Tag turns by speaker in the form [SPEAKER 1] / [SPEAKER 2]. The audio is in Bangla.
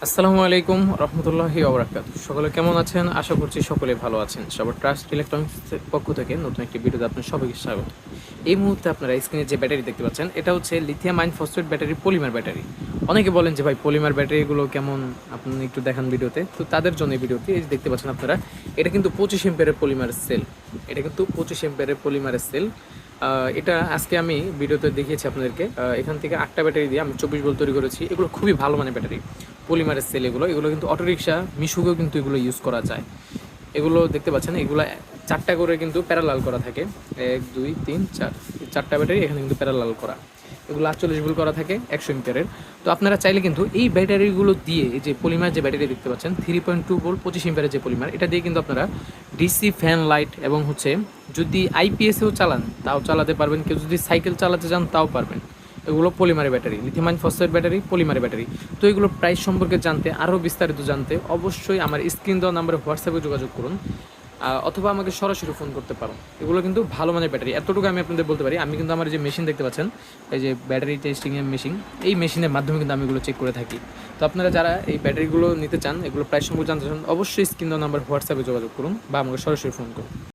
[SPEAKER 1] আসসালামু আলাইকুম রহমতুল্লাহি ওবরাকাতুহু। সকলে কেমন আছেন? আশা করছি সকলে ভালো আছেন। সবার ট্রাস্ট ইলেকট্রনিক্সের পক্ষ থেকে নতুন একটি ভিডিওতে আপনার সবাইকে স্বাগত। এই মুহূর্তে আপনারা স্ক্রিনে যে ব্যাটারি দেখতে পাচ্ছেন, এটা হচ্ছে lithium ion phosphate battery, polymer battery. অনেকে বলেন যে ভাই পলিমার ব্যাটারিগুলো কেমন, আপনি একটু দেখান ভিডিওতে। তো তাদের জন্য এই ভিডিওটি এই যে দেখতে পাচ্ছেন আপনারা, এটা কিন্তু 25 এম্পিয়ারের পলিমার সেল। এটা কিন্তু 25 এম্পিয়ারের পলিমারের সেল। এটা আজকে আমি ভিডিওতে দেখিয়েছি আপনাদেরকে। এখান থেকে 8টা ব্যাটারি দিয়ে আমি 24 ভোল্ট তৈরি করেছি। এগুলো খুবই ভালো মানের ব্যাটারি, পলিমারের সেল। এগুলো কিন্তু অটোরিকশা, মিশুকেও কিন্তু এগুলো ইউজ করা যায়। এগুলো দেখতে পাচ্ছেন, এগুলো 4টা করে কিন্তু প্যারালাল করা থাকে। 1 2 3 4, 4টা ব্যাটারি এখানে কিন্তু প্যারালাল করা। এগুলো 48 ভোল্ট করা থাকে 100 এম্পিয়ারের। তো আপনারা চাইলে কিন্তু এই ব্যাটারিগুলো দিয়ে, এই যে পলিমার যে ব্যাটারি দেখতে পাচ্ছেন 3.2 ভোল্ট 25 এম্পিয়ারের যে পলিমার, এটা দিয়ে কিন্তু আপনারা ডিসি ফ্যান, লাইট এবং হচ্ছে যদি আইপিএসেও চালান তাও চালাতে পারবেন। কেউ যদি সাইকেল চালাতে চান তাও পারবেন। এগুলো পলিমারের battery, lithium ion phosphate battery, পলিমারের ব্যাটারি। তো এগুলো প্রাইস সম্পর্কে জানতে, আরও বিস্তারিত জানতে অবশ্যই আমার স্ক্রিন দেওয়া নাম্বারে হোয়াটসঅ্যাপে যোগাযোগ করুন, অথবা আমাকে সরাসরি ফোন করতে পারো। এগুলো কিন্তু ভালো মানের ব্যাটারি, এতটুকু আমি আপনাদের বলতে পারি। আমি কিন্তু আমার যে মেশিন দেখতে পাচ্ছেন, এই যে ব্যাটারি টেস্টিংয়ের মেশিন, এই মেশিনের মাধ্যমে কিন্তু আমি এগুলো চেক করে থাকি। তো আপনারা যারা এই ব্যাটারিগুলো নিতে চান, এগুলো প্রাইস সম্পর্কে জানতে চান, অবশ্যই স্ক্রিন দেওয়া নাম্বার হোয়াটসঅ্যাপে যোগাযোগ করুন বা আমাকে সরাসরি ফোন করুন।